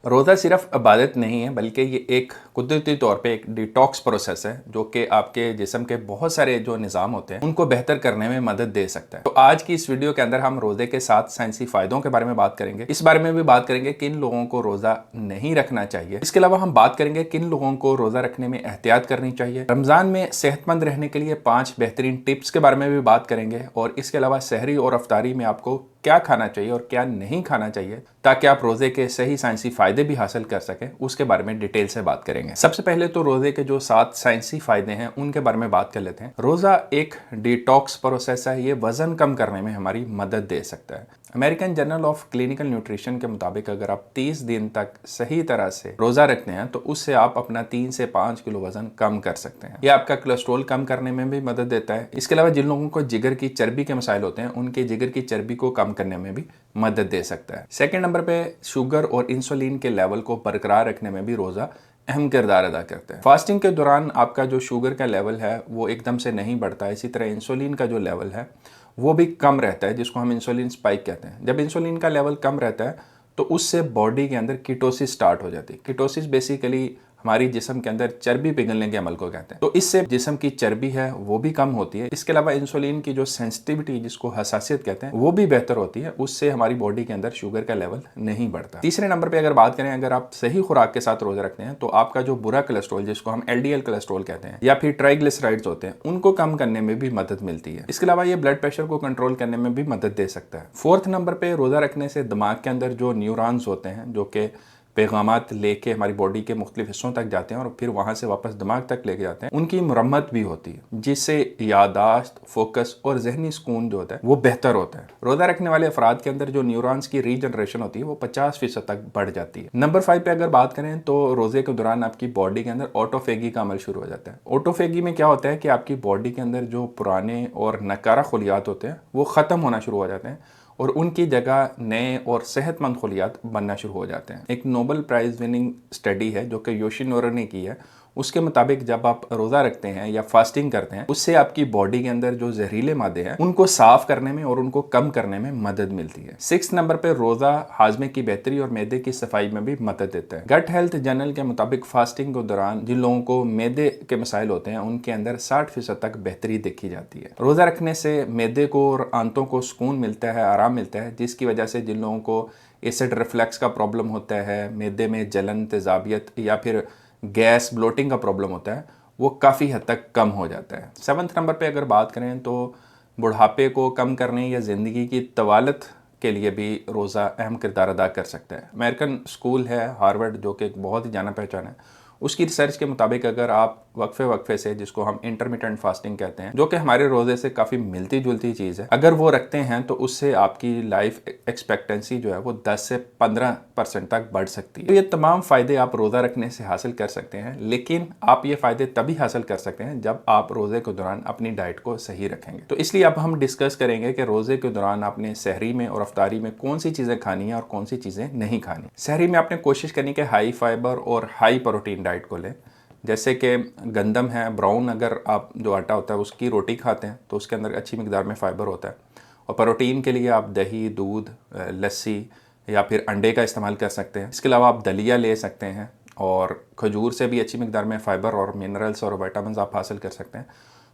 रोज़ा सिर्फ इबादत नहीं है, बल्कि ये एक कुदरती तौर पे एक डिटॉक्स प्रोसेस है जो कि आपके जिस्म के बहुत सारे जो निज़ाम होते हैं उनको बेहतर करने में मदद दे सकता है। तो आज की इस वीडियो के अंदर हम रोज़े के 7 साइंसी फ़ायदों के बारे में बात करेंगे। इस बारे में भी बात करेंगे किन लोगों को रोज़ा नहीं रखना चाहिए। इसके अलावा हम बात करेंगे किन लोगों को रोज़ा रखने में एहतियात करनी चाहिए। रमज़ान में सेहतमंद रहने के लिए 5 बेहतरीन टिप्स के बारे में भी बात करेंगे और इसके अलावा सहरी और अफ्तारी में आपको क्या खाना चाहिए और क्या नहीं खाना चाहिए ताकि आप रोज़े के सही साइंसी फ़ायदे भी हासिल कर सकें, उसके बारे में डिटेल से बात करेंगे। सबसे पहले तो रोज़े के जो 7 साइंसी फ़ायदे हैं उनके बारे में बात कर लेते हैं। रोज़ा एक डिटॉक्स प्रोसेस है, ये वज़न कम करने में हमारी मदद दे सकता है। American journal of clinical nutrition के मुताबिक अगर आप 30 दिन तक सही तरह से रोज़ा रखते हैं तो उससे आप अपना 3 से 5 किलो वज़न कम कर सकते हैं। यह आपका कोलेस्ट्रॉल कम करने में भी मदद देता है। इसके अलावा जिन लोगों को जिगर की चर्बी के मसाइल होते हैं उनके जिगर की चर्बी को कम करने में भी मदद दे सकता है। सेकंड नंबर पे शुगर और इंसुलिन के लेवल को बरकरार रखने में भी रोज़ा अहम किरदार अदा करते हैं। फास्टिंग के दौरान आपका जो शुगर का लेवल है वो एकदम से नहीं बढ़ता है। इसी तरह इंसुलिन का जो लेवल है वो भी कम रहता है, जिसको हम इंसुलिन स्पाइक कहते हैं। जब इंसुलिन का लेवल कम रहता है तो उससे बॉडी के अंदर कीटोसिस स्टार्ट हो जाती है। कीटोसिस बेसिकली हमारी जिस्म के अंदर चर्बी पिघलने के अमल को कहते हैं। तो इससे जिस्म की चर्बी है वो भी कम होती है। इसके अलावा इंसुलिन की जो सेंसिटिविटी, जिसको हसासियत कहते हैं, वो भी बेहतर होती है। उससे हमारी बॉडी के अंदर शुगर का लेवल नहीं बढ़ता। तीसरे नंबर पे अगर बात करें, अगर आप सही खुराक के साथ रोजा रखते हैं तो आपका जो बुरा कोलेस्ट्रॉल, जिसको हम LDL कोलेस्ट्रॉल कहते हैं, या फिर ट्राइग्लिसराइड्स होते हैं, उनको कम करने में भी मदद मिलती है। इसके अलावा ये ब्लड प्रेशर को कंट्रोल करने में भी मदद दे सकता है। फोर्थ नंबर पे रोजा रखने से दिमाग के अंदर जो न्यूरॉन्स होते हैं जो कि पैगामात लेके हमारी बॉडी के मुख्तलिफ हिस्सों तक जाते हैं और फिर वहाँ से वापस दिमाग तक लेके जाते हैं, उनकी मुरम्मत भी होती है, जिससे यादाश्त, फोकस और जहनी सुकून जो होता है वो बेहतर होता है। रोज़ा रखने वाले अफराद के अंदर जो न्यूरॉन्स की रीजनरेशन होती है वो 50% तक बढ़ जाती है। नंबर 5 पे अगर बात करें तो रोज़े के दौरान आपकी बॉडी के अंदर ऑटोफेगी का अमल शुरू हो जाता है। ऑटोफेगी में क्या होता है कि आपकी बॉडी के अंदर जो पुराने और नकारा खुलियात होते हैं वो ख़त्म होना शुरू हो जाते हैं और उनकी जगह नए और सेहतमंद खुलियात बनना शुरू हो जाते हैं। एक नोबेल प्राइज़ विनिंग स्टडी है जो कि योशिनोरा ने की है। उसके मुताबिक जब आप रोज़ा रखते हैं या फास्टिंग करते हैं, उससे आपकी बॉडी के अंदर जो जहरीले मादे हैं उनको साफ करने में और उनको कम करने में मदद मिलती है। 6 नंबर पे रोज़ा हाजमे की बेहतरी और मैदे की सफाई में भी मदद देता है। गट हेल्थ जर्नल के मुताबिक फास्टिंग के दौरान जिन लोगों को मैदे के मसाइल होते हैं उनके अंदर 60% तक बेहतरी देखी जाती है। रोज़ा रखने से मैदे को और आंतों को सुकून मिलता है, आराम मिलता है, जिसकी वजह से जिन लोगों को एसिड रिफ्लक्स का प्रॉब्लम होता है, मैदे में जलन, तेजाबियत या फिर गैस, ब्लोटिंग का प्रॉब्लम होता है, वो काफ़ी हद तक कम हो जाता है। 7th नंबर पे अगर बात करें तो बुढ़ापे को कम करने या ज़िंदगी की तवालत के लिए भी रोज़ा अहम किरदार अदा कर सकता है। अमेरिकन स्कूल है हार्वर्ड, जो कि एक बहुत ही जाना पहचाना है, उसकी रिसर्च के मुताबिक अगर आप वक्फे वक्फे से, जिसको हम इंटरमिटेंट फास्टिंग कहते हैं, जो कि हमारे रोज़े से काफ़ी मिलती जुलती चीज़ है, अगर वो रखते हैं तो उससे आपकी लाइफ एक्सपेक्टेंसी जो है वो 10 से 15% तक बढ़ सकती है। तो ये तमाम फ़ायदे आप रोज़ा रखने से हासिल कर सकते हैं, लेकिन आप ये फ़ायदे तभी हासिल कर सकते हैं जब आप रोज़े के दौरान अपनी डाइट को सही रखेंगे। तो इसलिए अब हम डिस्कस करेंगे कि रोज़े के दौरान आपने सहरी में और अफ्तारी में कौन सी चीज़ें खानी है और कौन सी चीज़ें नहीं खानी। सहरी में आपने कोशिश करनी कि हाई फाइबर और हाई प्रोटीन डाइट को लें, जैसे कि गंदम है, ब्राउन, अगर आप जो आटा होता है उसकी रोटी खाते हैं तो उसके अंदर अच्छी मिकदार में फ़ाइबर होता है। और प्रोटीन के लिए आप दही, दूध, लस्सी या फिर अंडे का इस्तेमाल कर सकते हैं। इसके अलावा आप दलिया ले सकते हैं और खजूर से भी अच्छी मिकदार में फ़ाइबर और मिनरल्स और विटामिन आप हासिल कर सकते हैं।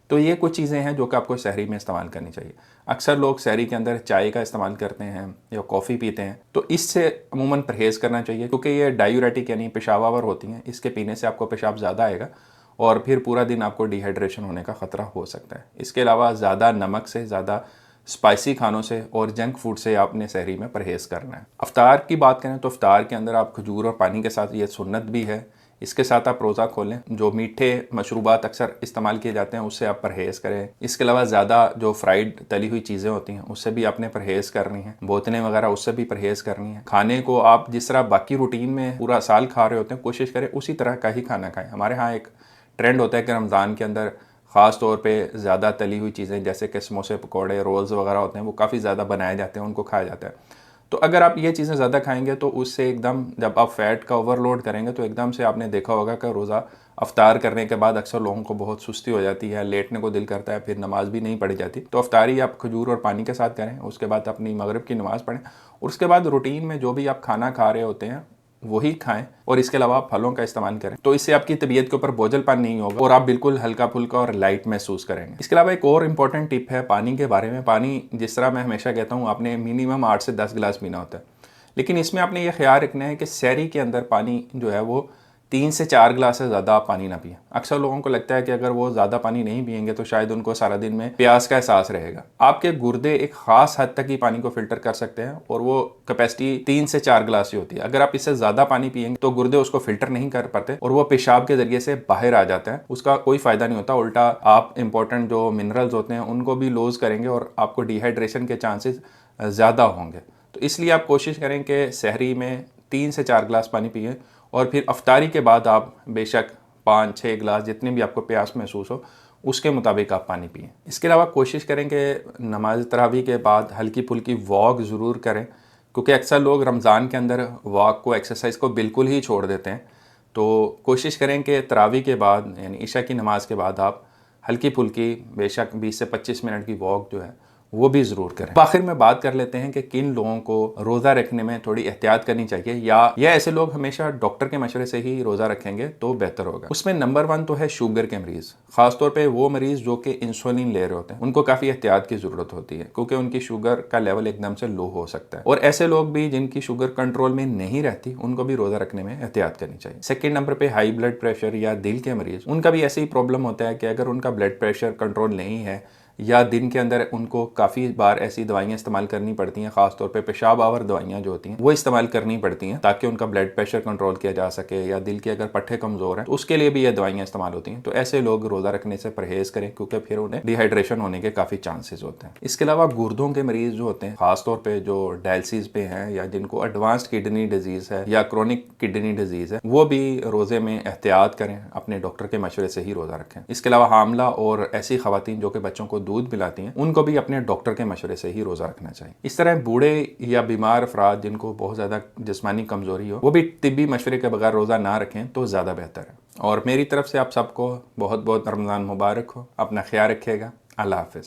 तो ये कुछ चीज़ें हैं जो कि आपको सहरी में इस्तेमाल करनी चाहिए। अक्सर लोग सहरी के अंदर चाय का इस्तेमाल करते हैं या कॉफ़ी पीते हैं, तो इससे अमूमन परहेज़ करना चाहिए, क्योंकि ये डायूरेटिक यानी पेशाबावर होती हैं। इसके पीने से आपको पेशाब ज़्यादा आएगा और फिर पूरा दिन आपको डिहाइड्रेशन होने का ख़तरा हो सकता है। इसके अलावा ज़्यादा नमक से, ज़्यादा स्पाइसी खानों से और जंक फूड से आपने सहरी में परहेज़ करना है। अफ्तार की बात करें तो अफ्तार के अंदर आप खजूर और पानी के साथ, ये सुन्नत भी है, इसके साथ आप रोज़ा खोलें। जो मीठे मशरूबात अक्सर इस्तेमाल किए जाते हैं उससे आप परहेज़ करें। इसके अलावा ज़्यादा जो फ्राइड तली हुई चीज़ें होती हैं उससे भी आपने परहेज़ करनी है। बोतलें वगैरह उससे भी परहेज़ करनी है। खाने को आप जिस तरह बाकी रूटीन में पूरा साल खा रहे होते हैं, कोशिश करें उसी तरह का ही खाना खाएँ। हमारे यहाँ एक ट्रेंड होता है कि रमज़ान के अंदर ख़ास तौर पे ज़्यादा तली हुई चीज़ें जैसे कि समोसे, पकौड़े, रोल्स वगैरह होते हैं, वो काफ़ी ज़्यादा बनाए जाते हैं, उनको खाया जाता है। तो अगर आप ये चीज़ें ज़्यादा खाएंगे तो उससे एकदम, जब आप फ़ैट का ओवरलोड करेंगे तो एकदम से आपने देखा होगा कि रोज़ा अफ्तार करने के बाद अक्सर लोगों को बहुत सुस्ती हो जाती है, लेटने को दिल करता है, फिर नमाज भी नहीं पढ़ी जाती। तो अफ्तारी आप खजूर और पानी के साथ करें, उसके बाद अपनी मगरिब की नमाज़ पढ़ें और उसके बाद रूटीन में जो भी आप खाना खा रहे होते हैं वही खाएं और इसके अलावा आप फलों का इस्तेमाल करें, तो इससे आपकी तबीयत के ऊपर बोझलपन नहीं होगा और आप बिल्कुल हल्का फुल्का और लाइट महसूस करेंगे। इसके अलावा एक और इंपॉर्टेंट टिप है पानी के बारे में। पानी जिस तरह मैं हमेशा कहता हूँ, आपने मिनिमम 8 से 10 गिलास पीना होता है, लेकिन इसमें आपने ये ख्याल रखना है कि सहरी के अंदर पानी जो है वो 3 से 4 गिलास से ज़्यादा आप पानी ना पिएं। अक्सर लोगों को लगता है कि अगर वो ज़्यादा पानी नहीं पिएंगे तो शायद उनको सारा दिन में प्यास का एहसास रहेगा। आपके गुर्दे एक ख़ास हद तक ही पानी को फिल्टर कर सकते हैं और वो कैपेसिटी 3 से 4 गिलास ही होती है। अगर आप इससे ज़्यादा पानी पिएंगे तो गुर्दे उसको फिल्टर नहीं कर पाते और वो पेशाब के ज़रिए से बाहर आ जाता है, उसका कोई फ़ायदा नहीं होता। उल्टा आप इंपॉर्टेंट जो मिनरल्स होते हैं उनको भी लूज़ करेंगे और आपको डिहाइड्रेशन के चांसेस ज़्यादा होंगे। तो इसलिए आप कोशिश करें कि सहरी में 3 से 4 गिलास पानी पिएं और फिर अफ्तारी के बाद आप बेशक 5-6 गिलास, जितनी भी आपको प्यास महसूस हो उसके मुताबिक आप पानी पिएं। इसके अलावा कोशिश करें कि नमाज तरावी के बाद हल्की फुल्की वॉक ज़रूर करें, क्योंकि अक्सर लोग रमज़ान के अंदर वॉक को, एक्सरसाइज को बिल्कुल ही छोड़ देते हैं। तो कोशिश करें कि तरावी के बाद यानी इशा की नमाज के बाद आप हल्की फुल्की बेशक 20 से 25 मिनट की वॉक जो है वो भी ज़रूर करें। आखिर में बात कर लेते हैं कि किन लोगों को रोज़ा रखने में थोड़ी एहतियात करनी चाहिए, या ऐसे लोग हमेशा डॉक्टर के मशवरे से ही रोज़ा रखेंगे तो बेहतर होगा। उसमें नंबर 1 तो है शुगर के मरीज़, ख़ासतौर पे वो मरीज़ जो कि इंसुलिन ले रहे होते हैं, उनको काफ़ी एहतियात की ज़रूरत होती है क्योंकि उनकी शुगर का लेवल एकदम से लो हो सकता है। और ऐसे लोग भी जिनकी शुगर कंट्रोल में नहीं रहती, उनको भी रोज़ा रखने में एहतियात करनी चाहिए। सेकेंड नंबर पर हाई ब्लड प्रेशर या दिल के मरीज़, उनका भी ऐसे ही प्रॉब्लम होता है कि अगर उनका ब्लड प्रेशर कंट्रोल नहीं है या दिन के अंदर उनको काफ़ी बार ऐसी दवाइयाँ इस्तेमाल करनी पड़ती हैं, ख़ासतौर पे पेशाब आवर दवाइयाँ जो होती हैं वो इस्तेमाल करनी पड़ती हैं ताकि उनका ब्लड प्रेशर कंट्रोल किया जा सके, या दिल के अगर पट्टे कमज़ोर हैं तो उसके लिए भी ये दवाइयाँ इस्तेमाल होती हैं। तो ऐसे लोग रोज़ा रखने से परहेज़ करें क्योंकि फिर उन्हें डिहाइड्रेशन होने के काफ़ी चांसेस होते हैं। इसके अलावा गुर्दों के मरीज़ जो होते हैं, ख़ासतौर पर जो डायलिसिस पे हैं या जिनको एडवांस्ड किडनी डिजीज़ है या क्रोनिक किडनी डिजीज़ है, वो भी रोज़े में एहतियात करें, अपने डॉक्टर के मशवरे से ही रोज़ा रखें। इसके अलावा हामला और ऐसी ख़वातीन जो कि बच्चों को दूध पिलाती हैं, उनको भी अपने डॉक्टर के मशवरे से ही रोज़ा रखना चाहिए। इस तरह बूढ़े या बीमार अफराद जिनको बहुत ज़्यादा जिस्मानी कमज़ोरी हो, वो भी तिब्बी मशवरे के बगैर रोज़ा ना रखें तो ज़्यादा बेहतर है। और मेरी तरफ से आप सबको बहुत बहुत रमज़ान मुबारक हो। अपना ख्याल रखिएगा। अल्लाह हाफ़िज़।